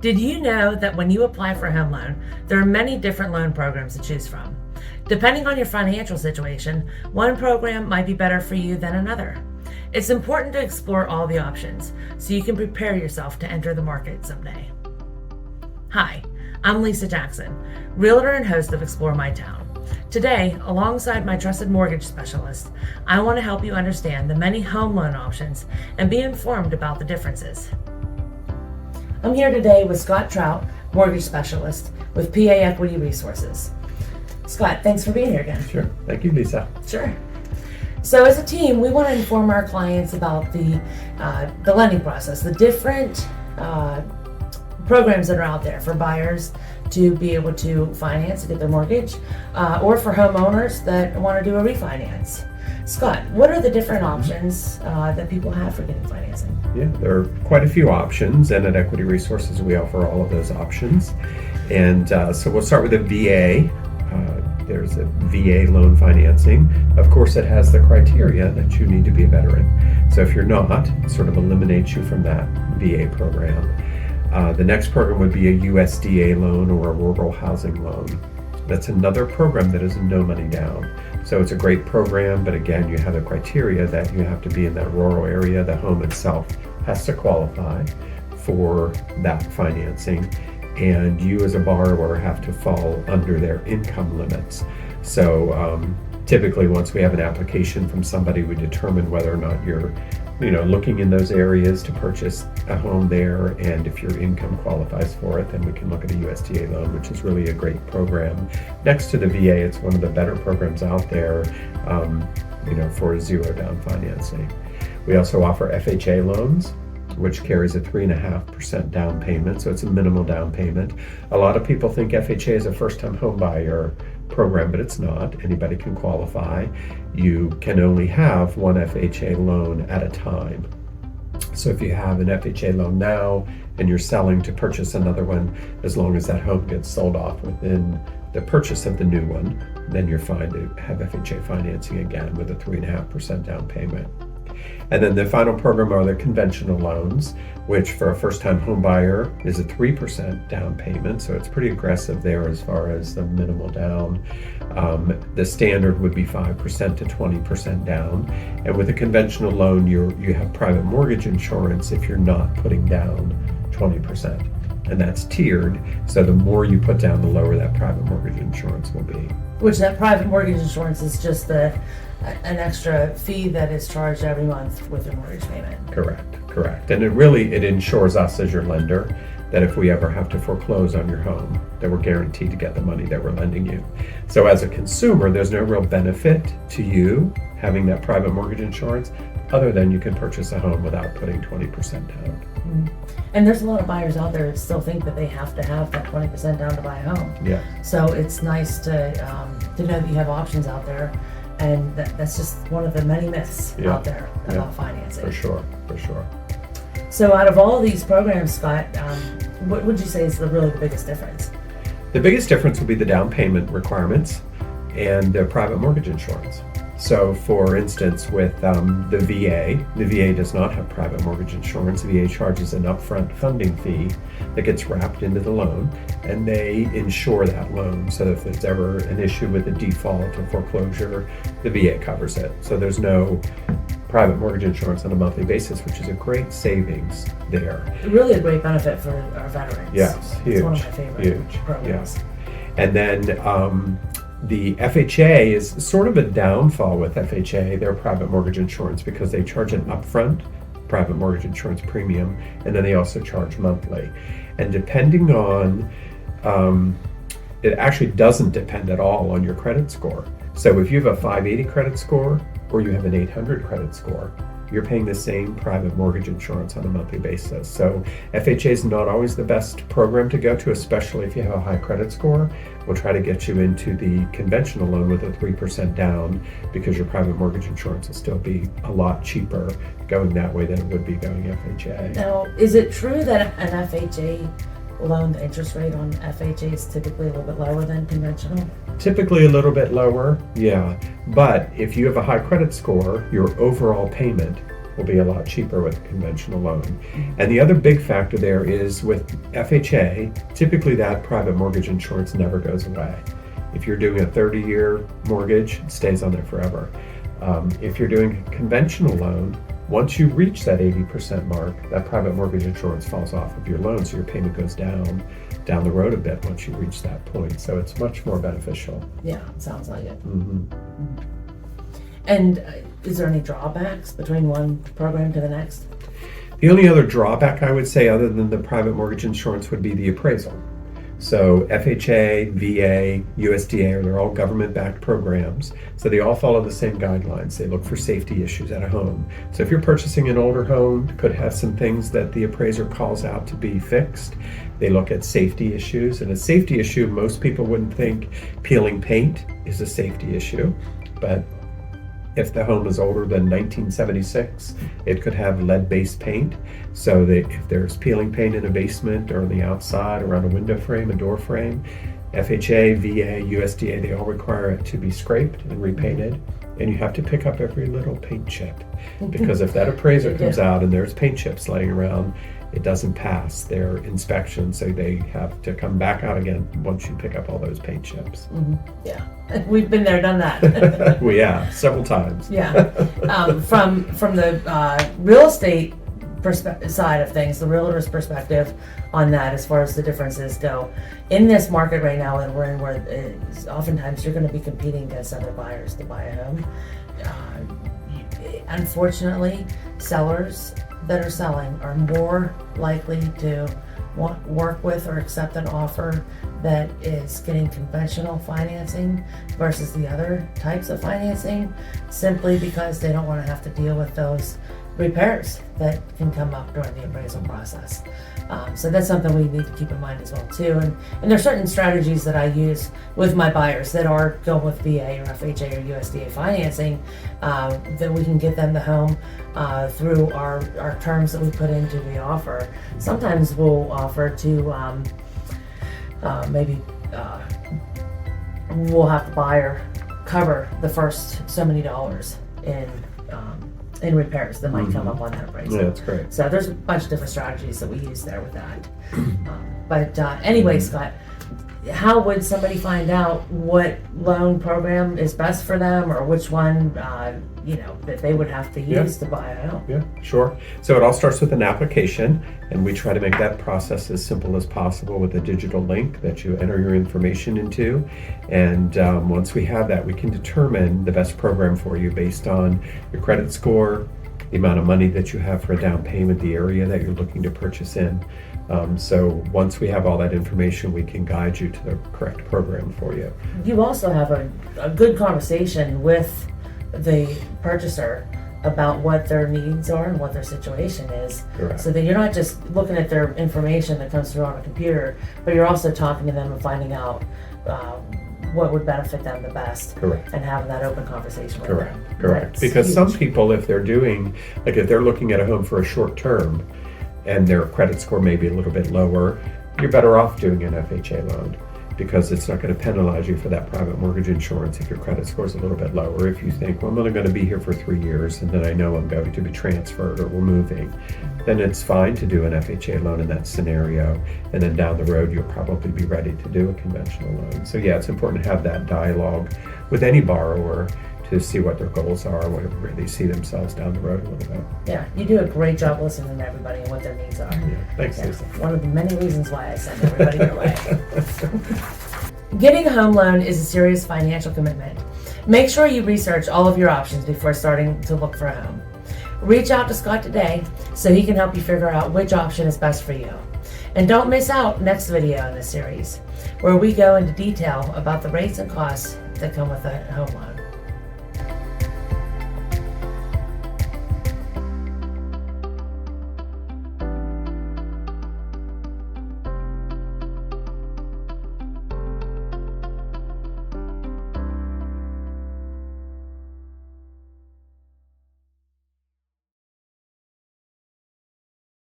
Did you know that when you apply for a home loan, there are many different loan programs to choose from? Depending on your financial situation, one program might be better for you than another. It's important to explore all the options so you can prepare yourself to enter the market someday. Hi, I'm Lisa Jackson, realtor and host of Explore My Town. Today, alongside my trusted mortgage specialist, I want to help you understand the many home loan options and be informed about the differences. I'm here today with Scott Trout, mortgage specialist with PA Equity Resources. Scott, thanks for being here again. Sure. Thank you, Lisa. Sure. So as a team, we want to inform our clients about the lending process, the different programs that are out there for buyers to be able to finance to get their mortgage, or for homeowners that want to do a refinance. Scott, what are the different options that people have for getting financing? Yeah, there are quite a few options, and at Equity Resources we offer all of those options. And so we'll start with the VA. There's a VA loan financing. Of course, it has the criteria that you need to be a veteran. So if you're not, it sort of eliminates you from that VA program. The next program would be a USDA loan or a rural housing loan. That's another program that is no money down. So it's a great program, but again, you have the criteria that you have to be in that rural area. The home itself has to qualify for that financing, and you as a borrower have to fall under their income limits. So typically once we have an application from somebody, we determine whether or not you're looking in those areas to purchase a home there, and if your income qualifies for it, then we can look at a USDA loan, which is really a great program. Next to the VA, it's one of the better programs out there, for zero down financing. We also offer FHA loans, which carries a 3.5% down payment, so it's a minimal down payment. A lot of people think FHA is a first-time home buyer program, but it's not. Anybody can qualify. You can only have one FHA loan at a time. So if you have an FHA loan now and you're selling to purchase another one, as long as that home gets sold off within the purchase of the new one, then you're fine to have FHA financing again with a 3.5% down payment. And then the final program are the conventional loans, which for a first-time home buyer is a 3% down payment. So it's pretty aggressive there as far as the minimal down. The standard would be 5% to 20% down. And with a conventional loan, you have private mortgage insurance if you're not putting down 20%. And that's tiered, so the more you put down, the lower that private mortgage insurance will be. Which that private mortgage insurance is just an extra fee that is charged every month with your mortgage payment. Correct. And it insures us as your lender that if we ever have to foreclose on your home, that we're guaranteed to get the money that we're lending you. So as a consumer, there's no real benefit to you having that private mortgage insurance other than you can purchase a home without putting 20% down. Mm-hmm. And there's a lot of buyers out there that still think that they have to have that 20% down to buy a home. Yeah. So it's nice to know that you have options out there, and that's just one of the many myths out there about financing. For sure. So out of all of these programs, Scott, what would you say is really the biggest difference? The biggest difference would be the down payment requirements and the private mortgage insurance. So for instance, with the VA does not have private mortgage insurance. The VA charges an upfront funding fee that gets wrapped into the loan, and they insure that loan. So if there's ever an issue with a default or foreclosure, the VA covers it. So there's no private mortgage insurance on a monthly basis, which is a great savings there. Really a great benefit for our veterans. Yes, huge. It's one of my favorite programs. Yes. And then the FHA is sort of a downfall with FHA, their private mortgage insurance, because they charge an upfront private mortgage insurance premium, and then they also charge monthly. And depending on, it actually doesn't depend at all on your credit score. So if you have a 580 credit score or you have an 800 credit score, you're paying the same private mortgage insurance on a monthly basis. So FHA is not always the best program to go to, especially if you have a high credit score. We'll try to get you into the conventional loan with a 3% down, because your private mortgage insurance will still be a lot cheaper going that way than it would be going FHA. Now, is it true that an FHA loan, the interest rate on FHA is typically a little bit lower than conventional? Typically a little bit lower, yeah. But if you have a high credit score, your overall payment will be a lot cheaper with a conventional loan. And the other big factor there is with FHA, typically that private mortgage insurance never goes away. If you're doing a 30-year mortgage, it stays on there forever. If you're doing a conventional loan, once you reach that 80% mark, that private mortgage insurance falls off of your loan, so your payment goes down the road a bit once you reach that point. So it's much more beneficial. Yeah, it sounds like it. Mm-hmm. And is there any drawbacks between one program to the next? The only other drawback I would say, other than the private mortgage insurance, would be the appraisal. So FHA, VA, USDA, they're all government-backed programs. So they all follow the same guidelines. They look for safety issues at a home. So if you're purchasing an older home, it could have some things that the appraiser calls out to be fixed. They look at safety issues. And a safety issue, most people wouldn't think peeling paint is a safety issue. But if the home is older than 1976, it could have lead-based paint. So that if there's peeling paint in a basement or on the outside, around a window frame, a door frame, FHA, VA, USDA, they all require it to be scraped and repainted. And you have to pick up every little paint chip. Because if that appraiser comes out and there's paint chips laying around, it doesn't pass their inspection, so they have to come back out again once you pick up all those paint chips. Mm-hmm. Yeah, we've been there, done that. We have, several times. Yeah, from the real estate side of things, the realtor's perspective on that, as far as the differences go, in this market right now that we're in, where oftentimes you're going to be competing against other buyers to buy a home. Unfortunately, sellers that are selling are more likely to work with or accept an offer that is getting conventional financing versus the other types of financing, simply because they don't want to have to deal with those repairs that can come up during the appraisal process. So that's something we need to keep in mind as well too. And there's certain strategies that I use with my buyers that are going with VA or FHA or USDA financing, that we can get them the home through our terms that we put into the offer. Sometimes we'll offer to we'll have the buyer cover the first so many dollars in repairs that might come up on that appraisal. Yeah, that's great. So there's a bunch of different strategies that we use there with that. But anyway, Scott, how would somebody find out what loan program is best for them, or which one that they would have to use to buy a home? Yeah, sure. So it all starts with an application, and we try to make that process as simple as possible with a digital link that you enter your information into. And once we have that, we can determine the best program for you based on your credit score, the amount of money that you have for a down payment, the area that you're looking to purchase in. So once we have all that information, we can guide you to the correct program for you. You also have a good conversation with the purchaser about what their needs are and what their situation is. Correct. So that you're not just looking at their information that comes through on a computer, but you're also talking to them and finding out what would benefit them the best. Correct. And having that open conversation with them. Correct. That's because huge. some people, if they're looking at a home for a short term and their credit score may be a little bit lower, you're better off doing an FHA loan, because it's not going to penalize you for that private mortgage insurance if your credit score is a little bit lower. If you think, well, I'm only going to be here for 3 years and then I know I'm going to be transferred or we're moving, then it's fine to do an FHA loan in that scenario. And then down the road, you'll probably be ready to do a conventional loan. So yeah, it's important to have that dialogue with any borrower to see what their goals are, where they see themselves down the road a little bit. Yeah, you do a great job listening to everybody and what their needs are. Yeah, thanks, Lisa. One of the many reasons why I send everybody your way. Getting a home loan is a serious financial commitment. Make sure you research all of your options before starting to look for a home. Reach out to Scott today so he can help you figure out which option is best for you. And don't miss out next video in this series, where we go into detail about the rates and costs that come with a home loan.